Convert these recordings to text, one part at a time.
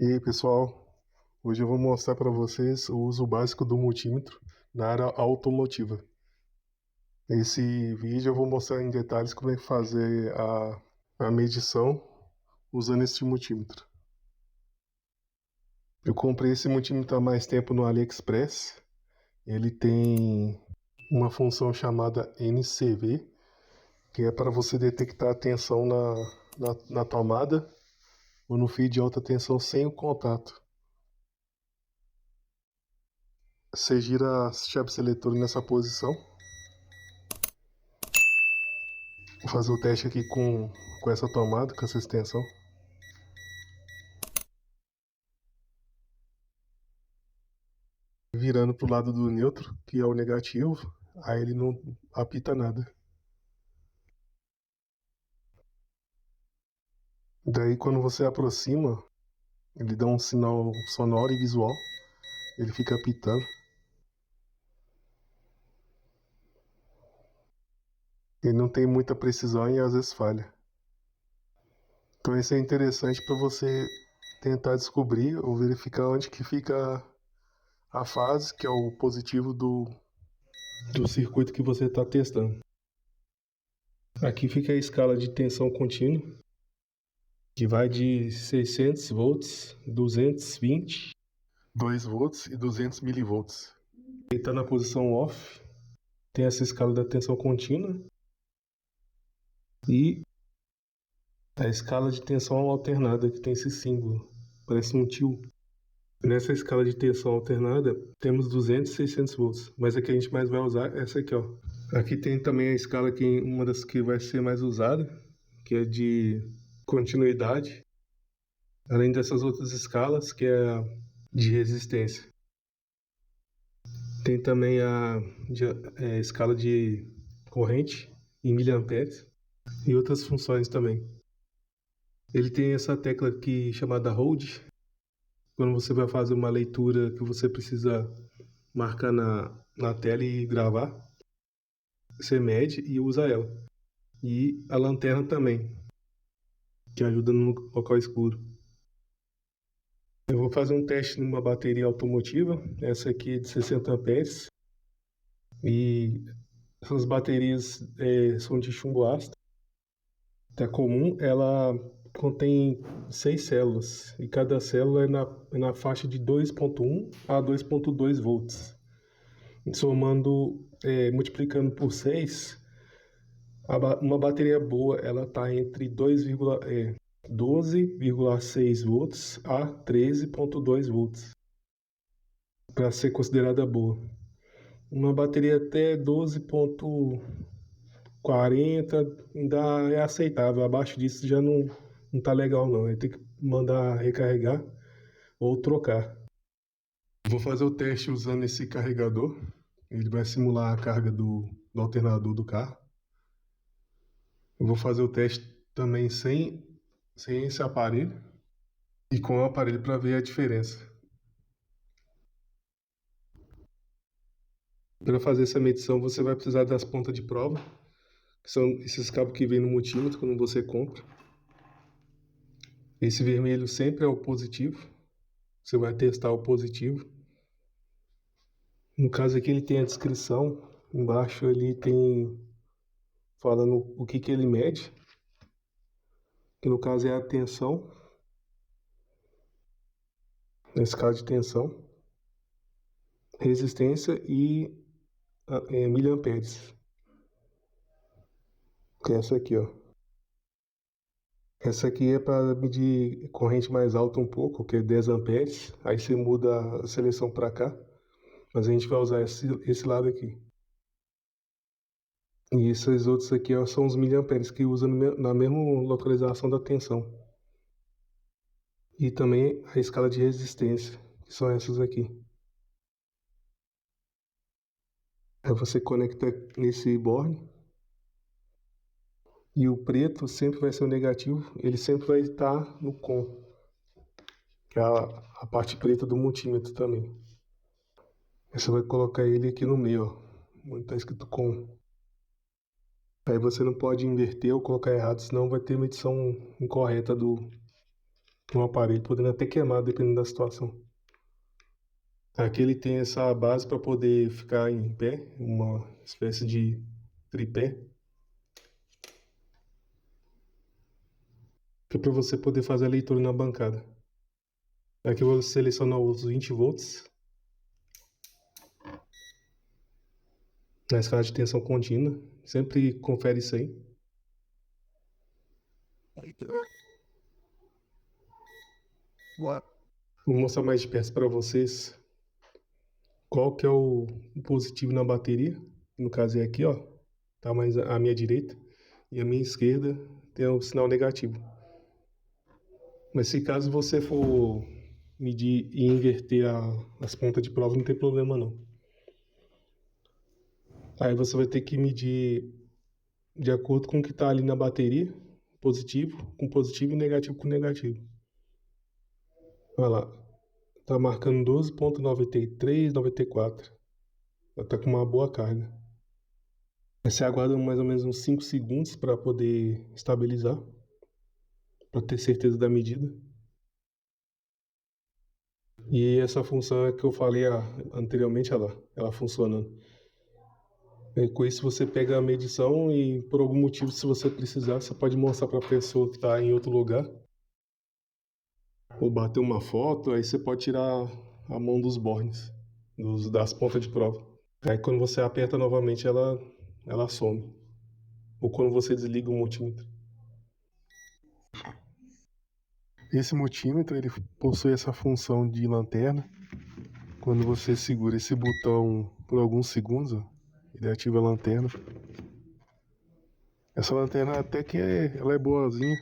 E aí, pessoal, hoje eu vou mostrar para vocês o uso básico do multímetro na área automotiva. Nesse vídeo eu vou mostrar em detalhes como é que fazer a medição usando esse multímetro. Eu comprei esse multímetro há mais tempo no AliExpress. Ele tem uma função chamada NCV, que é para você detectar a tensão na tomada ou no fio de alta tensão sem o contato. Você gira a chave seletora nessa posição. Vou fazer o teste aqui com essa tomada, com essa extensão. Virando pro lado do neutro, que é o negativo, aí ele não apita nada. Daí quando você aproxima, ele dá um sinal sonoro e visual, ele fica apitando. Ele não tem muita precisão e às vezes falha. Então isso é interessante para você tentar descobrir ou verificar onde que fica a fase, que é o positivo do circuito que você está testando. Aqui fica a escala de tensão contínua, que vai de 600 volts, 220, 2 volts e 200 milivolts. Ele está na posição off, tem essa escala da tensão contínua e a escala de tensão alternada, que tem esse símbolo, parece um tio. Nessa escala de tensão alternada, temos 200 e 600 volts, mas a que a gente mais vai usar é essa aqui, ó. Aqui tem também a escala que uma das que vai ser mais usada, que é de continuidade, além dessas outras escalas, que é a de resistência. Tem também a escala de corrente em miliamperes e outras funções também. Ele tem essa tecla aqui chamada Hold. Quando você vai fazer uma leitura que você precisa marcar na tela e gravar, você mede e usa ela. E a lanterna também, que ajuda no local escuro. Eu vou fazer um teste numa bateria automotiva, essa aqui é de 60 amperes. E essas baterias são de chumbo ácido. É comum, ela contém 6 células e cada célula é na faixa de 2,1 a 2,2 volts. Somando, multiplicando por 6, uma bateria boa ela está entre 12,6 volts a 13,2 volts para ser considerada boa. Uma bateria até 12,40 ainda é aceitável, abaixo disso já não tá legal não, aí tem que mandar recarregar ou trocar. Vou fazer o teste usando esse carregador, ele vai simular a carga do alternador do carro. Eu vou fazer o teste também sem esse aparelho e com o aparelho para ver a diferença. Para fazer essa medição você vai precisar das pontas de prova, que são esses cabos que vêm no multímetro quando você compra. Esse vermelho sempre é o positivo. Você vai testar o positivo. No caso aqui ele tem a descrição. Embaixo ele tem falando o que ele mede. Que no caso é a tensão. Na escala de tensão. Resistência e miliamperes. Que é essa aqui, ó. Essa aqui é para medir corrente mais alta um pouco, que é 10 amperes. Aí você muda a seleção para cá. Mas a gente vai usar esse lado aqui. E esses outros aqui ó, são os miliamperes que usam na mesma localização da tensão. E também a escala de resistência, que são essas aqui. Aí você conecta nesse borne. E o preto sempre vai ser o negativo, ele sempre vai estar no com, que é a parte preta do multímetro também. Aí você vai colocar ele aqui no meio, ó, onde está escrito com. Aí você não pode inverter ou colocar errado, senão vai ter medição incorreta um aparelho, podendo até queimar, dependendo da situação. Aqui ele tem essa base para poder ficar em pé, uma espécie de tripé, que é para você poder fazer a leitura na bancada. Aqui eu vou selecionar os 20 volts na escala de tensão contínua. Sempre confere isso aí. Vou mostrar mais de perto para vocês qual que é o positivo na bateria. No caso é aqui, ó, tá mais à minha direita, e à minha esquerda tem o sinal negativo. Mas se caso você for medir e inverter as pontas de prova, não tem problema não. Aí você vai ter que medir de acordo com o que está ali na bateria, positivo e negativo com negativo. Olha lá, tá marcando 12,93, 94. Ela tá com uma boa carga. Aí você aguarda mais ou menos uns 5 segundos para poder estabilizar, para ter certeza da medida. E essa função é que eu falei anteriormente, ela funcionando. Com isso você pega a medição e por algum motivo, se você precisar, você pode mostrar para a pessoa que está em outro lugar ou bater uma foto, aí você pode tirar a mão dos bornes, das pontas de prova. Aí quando você aperta novamente, ela some. Ou quando você desliga o multímetro. Esse multímetro ele possui essa função de lanterna. Quando você segura esse botão por alguns segundos, ó, ele ativa a lanterna. Essa lanterna até que ela é boazinha,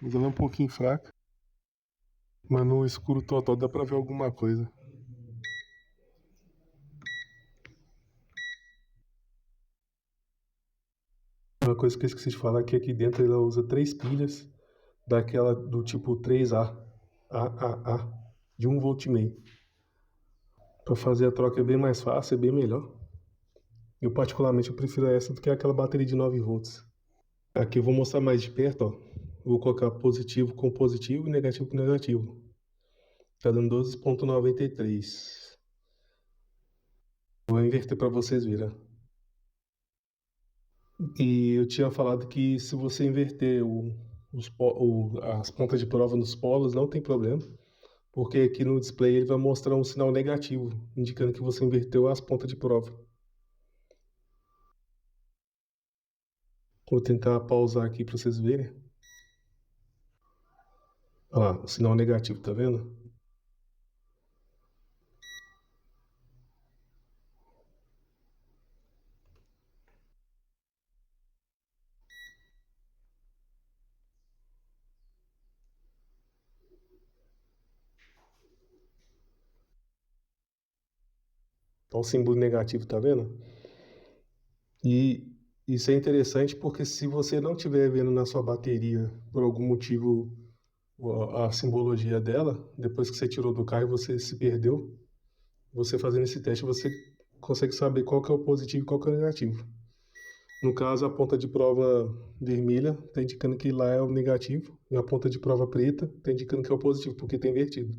mas ela é um pouquinho fraca. Mas no escuro total dá pra ver alguma coisa. Uma coisa que eu esqueci de falar é que aqui dentro ela usa 3 pilhas daquela do tipo 3A, AAA, de 1,5 V. Para fazer a troca é bem mais fácil, é bem melhor. Eu particularmente eu prefiro essa do que aquela bateria de 9 volts. Aqui eu vou mostrar mais de perto, ó. Vou colocar positivo com positivo e negativo com negativo. Tá dando 12,93. Vou inverter para vocês verem. E eu tinha falado que se você inverter as pontas de prova nos polos, não tem problema, porque aqui no display ele vai mostrar um sinal negativo, indicando que você inverteu as pontas de prova. Vou tentar pausar aqui para vocês verem. Olha lá, o sinal negativo, tá vendo? Olha o símbolo negativo, tá vendo? E isso é interessante porque se você não estiver vendo na sua bateria, por algum motivo, a simbologia dela, depois que você tirou do carro e você se perdeu, você fazendo esse teste, você consegue saber qual que é o positivo e qual que é o negativo. No caso, a ponta de prova vermelha está indicando que lá é o negativo, e a ponta de prova preta está indicando que é o positivo, porque está invertido.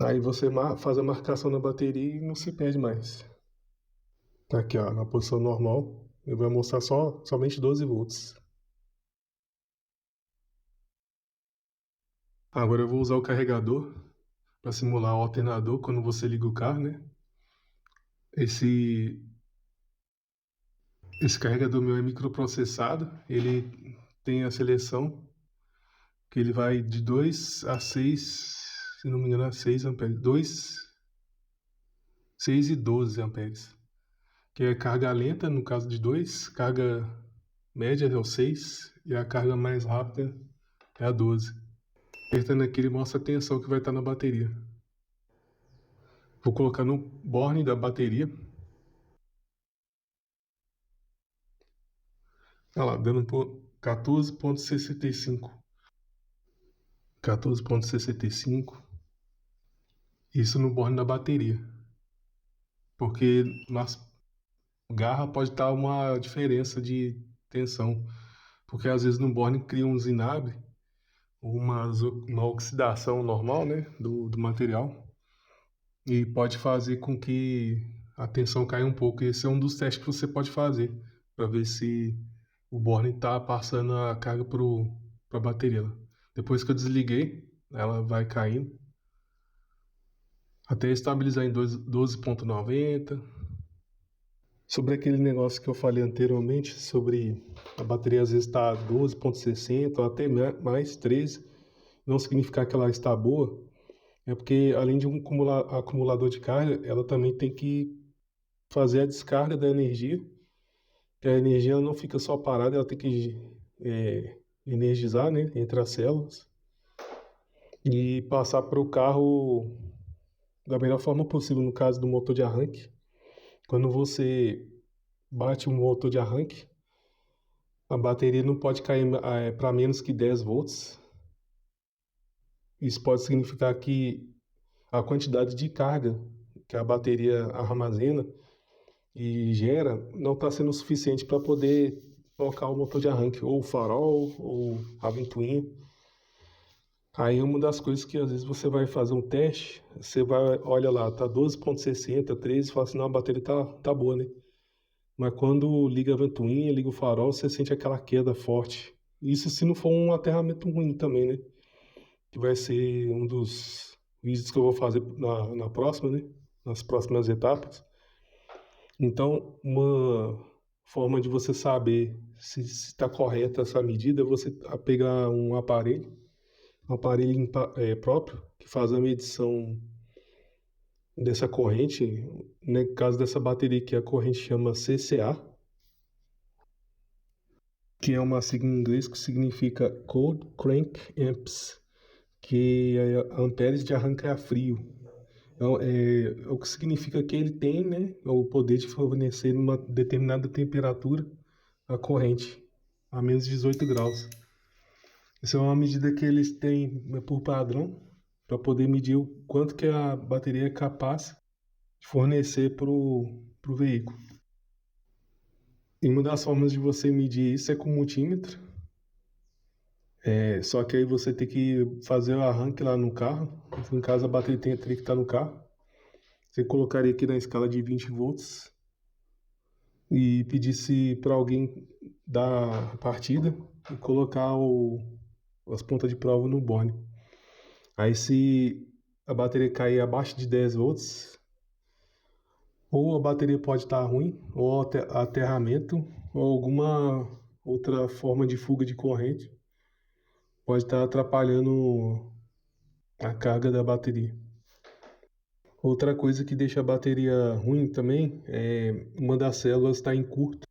Aí você faz a marcação na bateria e não se perde mais. Tá aqui, ó, na posição normal, ele vai mostrar somente 12 volts. Agora eu vou usar o carregador para simular o alternador quando você liga o carro, né? Esse, esse carregador meu é microprocessado, ele tem a seleção que ele vai de 2 a 6, se não me engano, a 6 amperes. 2, 6 e 12 amperes. Que é carga lenta, no caso de 2, carga média é o 6 e a carga mais rápida é a 12. Apertando aqui ele mostra a tensão que vai estar na bateria. Vou colocar no borne da bateria. Olha lá, dando 14,65. 14,65. Isso no borne da bateria. Porque nas garra pode estar uma diferença de tensão. porque às vezes no borne cria um zinabre, uma oxidação normal, né, do material, e pode fazer com que a tensão caia um pouco. Esse é um dos testes que você pode fazer para ver se o borne está passando a carga para a bateria. Depois que eu desliguei, ela vai caindo até estabilizar em 12,90. Sobre aquele negócio que eu falei anteriormente, sobre a bateria às vezes está 12,60 ou até mais 13, não significa que ela está boa, é porque além de um acumulador de carga, ela também tem que fazer a descarga da energia, que a energia ela não fica só parada, ela tem que energizar, né, entre as células e passar para o carro da melhor forma possível, no caso do motor de arranque. Quando você bate o motor de arranque, a bateria não pode cair para menos que 10 volts. Isso pode significar que a quantidade de carga que a bateria armazena e gera não está sendo suficiente para poder tocar o motor de arranque, ou o farol, ou a ventoinha. Aí uma das coisas que às vezes você vai fazer um teste, você vai, olha lá, tá 12,60, 13, fala assim, não, a bateria tá boa, né? Mas quando liga a ventoinha, liga o farol, você sente aquela queda forte. Isso se não for um aterramento ruim também, né? Que vai ser um dos vídeos que eu vou fazer na próxima, né? Nas próximas etapas. Então, uma forma de você saber se está correta essa medida é você pegar um aparelho próprio, que faz a medição dessa corrente, né, no caso dessa bateria que a corrente chama CCA, que é uma sigla em inglês que significa Cold Crank Amps, que é amperes de arranque a frio. Então, o que significa que ele tem, né, o poder de fornecer numa determinada temperatura a corrente, a menos de 18 graus. Essa é uma medida que eles têm, né, por padrão, para poder medir o quanto que a bateria é capaz de fornecer para o veículo. E uma das formas de você medir isso é com multímetro. Só que aí você tem que fazer o arranque lá no carro. No caso, a bateria teria que estar no carro. Você colocaria aqui na escala de 20 volts e pedisse para alguém dar a partida e colocar as pontas de prova no borne. Aí se a bateria cair abaixo de 10 volts, ou a bateria pode estar ruim, ou aterramento, ou alguma outra forma de fuga de corrente pode estar atrapalhando a carga da bateria. Outra coisa que deixa a bateria ruim também é uma das células estar em curto.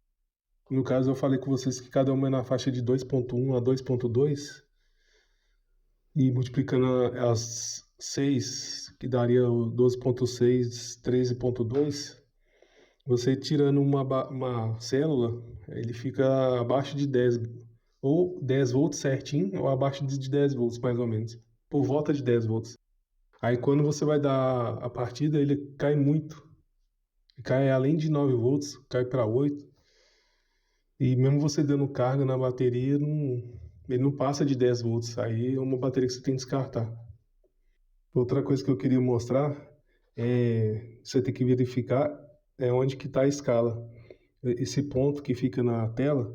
No caso, eu falei com vocês que cada uma é na faixa de 2,1 a 2,2 e multiplicando as 6, que daria o 12,6, 13,2, você tirando uma célula, ele fica abaixo de 10, ou 10 volts certinho, ou abaixo de 10 volts mais ou menos, por volta de 10 volts. Aí quando você vai dar a partida, ele cai muito. Cai além de 9 volts, cai para 8. E mesmo você dando carga na bateria, ele não passa de 10 volts. Aí é uma bateria que você tem que descartar. Outra coisa que eu queria mostrar você tem que verificar onde que está a escala. Esse ponto que fica na tela,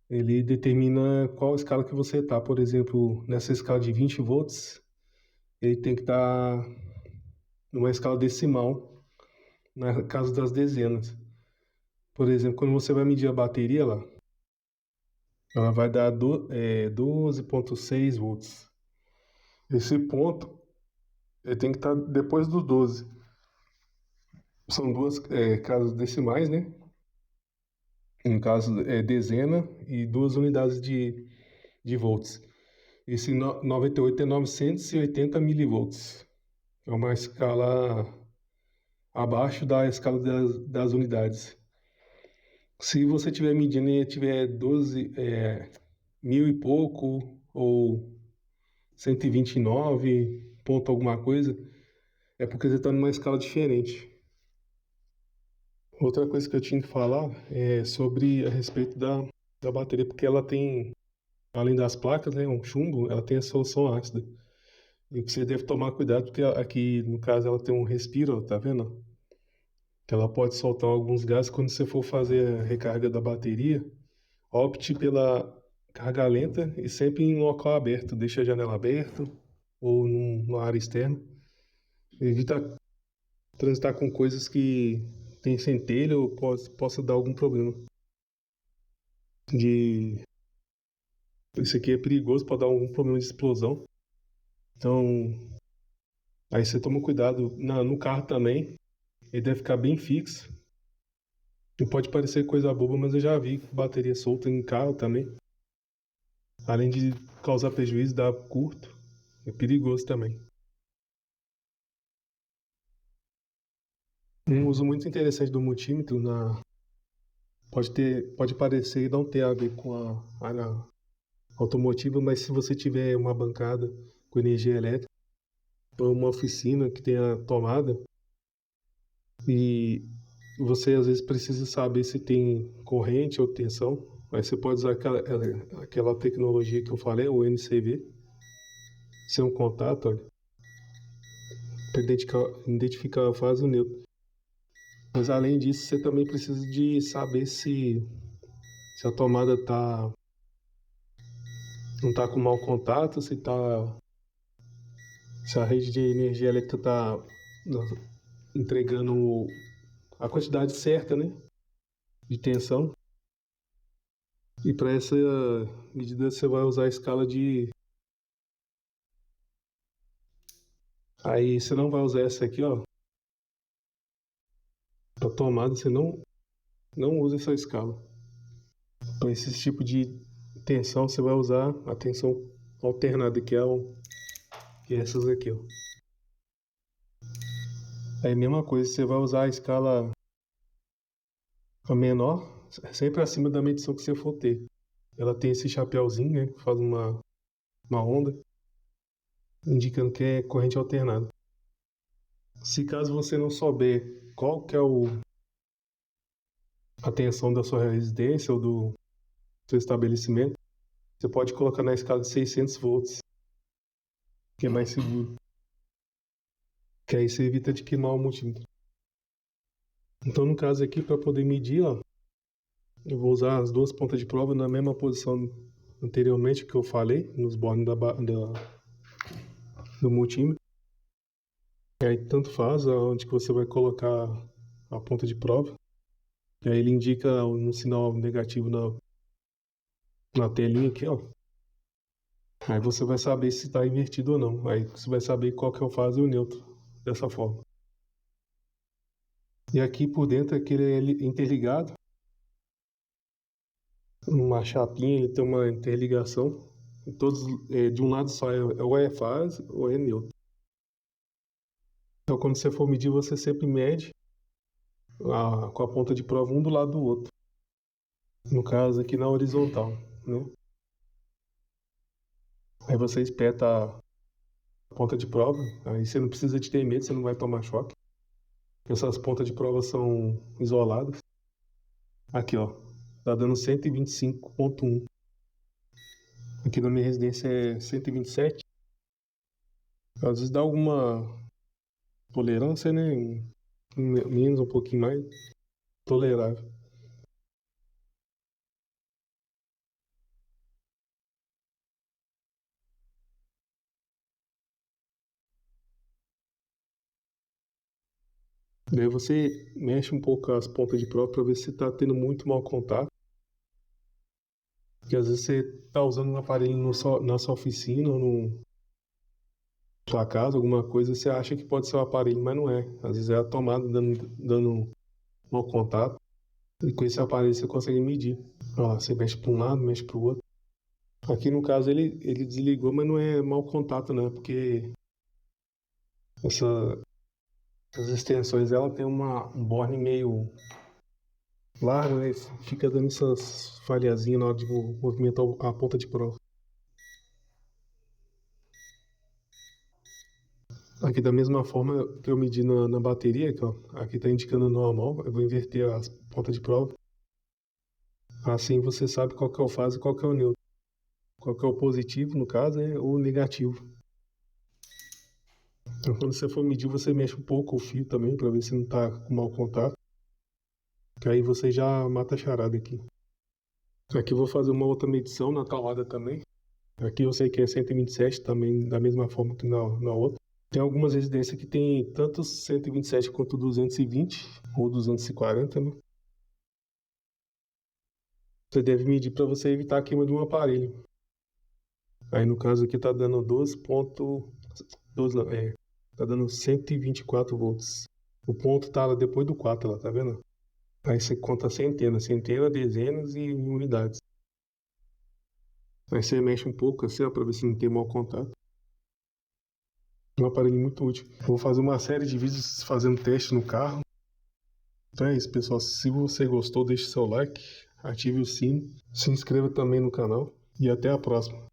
ele determina qual escala que você está. Por exemplo, nessa escala de 20 volts, ele tem que estar numa escala decimal, na casa das dezenas. Por exemplo, quando você vai medir a bateria lá, ela vai dar 12,6 volts. Esse ponto ele tem que estar depois do 12. São duas casas decimais, né? Um caso é dezena e 2 unidades de volts. Esse 98 é 980 milivolts. É uma escala abaixo da escala das unidades. Se você estiver medindo e tiver 12, mil e pouco, ou 129 ponto alguma coisa, é porque você está numa escala diferente. Outra coisa que eu tinha que falar é sobre a respeito da bateria, porque ela tem, além das placas, né, um chumbo, ela tem a solução ácida. E você deve tomar cuidado, porque aqui, no caso, ela tem um respiro, ó, tá vendo? Que ela pode soltar alguns gases quando você for fazer a recarga da bateria. Opte pela carga lenta e sempre em local aberto. Deixa a janela aberta ou numa área externa. Evita transitar com coisas que tem centelha ou possa dar algum problema. De Isso aqui é perigoso, pode dar algum problema de explosão. Então, aí você toma cuidado no carro também. Ele deve ficar bem fixo. E pode parecer coisa boba, mas eu já vi bateria solta em carro também. Além de causar prejuízo, dar curto, é perigoso também. Um uso muito interessante do multímetro pode parecer e não ter a ver com a área automotiva, mas se você tiver uma bancada com energia elétrica ou uma oficina que tenha tomada e você às vezes precisa saber se tem corrente ou tensão, aí você pode usar aquela tecnologia que eu falei, o NCV, ser um contato, olha, para identificar a fase neutra. Mas além disso, você também precisa de saber se a tomada não está com mau contato, se a rede de energia elétrica está entregando a quantidade certa, né, de tensão. E para essa medida você vai usar a escala de. Aí você não vai usar essa aqui, ó. Para tomada você não usa essa escala. Para esse tipo de tensão você vai usar a tensão alternada, que é essas aqui, ó. Aí a mesma coisa, você vai usar a escala a menor, sempre acima da medição que você for ter. Ela tem esse chapéuzinho, né? Faz uma onda, indicando que é corrente alternada. Se caso você não souber qual que é a tensão da sua residência ou do seu estabelecimento, você pode colocar na escala de 600 volts, que é mais seguro. Que aí você evita de queimar o multímetro. Então, no caso aqui, para poder medir, ó, eu vou usar as duas pontas de prova na mesma posição anteriormente que eu falei, nos bornes do multímetro. E aí tanto faz aonde que você vai colocar a ponta de prova. E aí ele indica um sinal negativo na telinha aqui, ó. Aí você vai saber se está invertido ou não. Aí você vai saber qual que é o fase e o neutro dessa forma. E aqui por dentro aquele é interligado. Numa chapinha ele tem uma interligação. E todos de um lado só ou é fase ou é neutro. Então quando você for medir você sempre mede com a ponta de prova um do lado do outro. No caso aqui na horizontal, né? Aí você espeta a ponta de prova, aí você não precisa de ter medo, você não vai tomar choque. Essas pontas de prova são isoladas. Aqui, ó, tá dando 125,1. Aqui na minha residência é 127. Às vezes dá alguma tolerância, né? Menos, um pouquinho mais tolerável. Daí você mexe um pouco as pontas de prova para ver se tá tendo muito mau contato. Porque às vezes você tá usando um aparelho na sua oficina ou no sua casa, alguma coisa, você acha que pode ser o aparelho, mas não é. Às vezes é a tomada dando mau contato. E com esse aparelho você consegue medir. Ó, você mexe para um lado, mexe para o outro. Aqui no caso ele desligou, mas não é mau contato, não, porque essa, essas extensões ela tem um borne meio largo, né? Fica dando essas falhazinhas na hora de movimentar a ponta de prova. Aqui da mesma forma que eu medi na bateria, aqui, ó, aqui tá indicando normal, eu vou inverter as pontas de prova. Assim você sabe qual que é o fase e qual que é o neutro. Qual que é o positivo, no caso, ou o negativo. Então, quando você for medir, você mexe um pouco o fio também, para ver se não tá com mau contato. Que aí você já mata a charada aqui. Aqui eu vou fazer uma outra medição na tomada também. Aqui eu sei que é 127 também, da mesma forma que na outra. Tem algumas residências que tem tanto 127 quanto 220 ou 240, né? Você deve medir para você evitar a queima de um aparelho. Aí no caso aqui tá dando 12.12, não, tá dando 124 volts. O ponto tá lá depois do 4 lá, tá vendo? Aí você conta centenas, dezenas e unidades. Aí você mexe um pouco assim, ó, pra ver se não tem mau contato. É um aparelho muito útil. Vou fazer uma série de vídeos fazendo teste no carro. Então é isso, pessoal. Se você gostou, deixe seu like, ative o sino, se inscreva também no canal e até a próxima.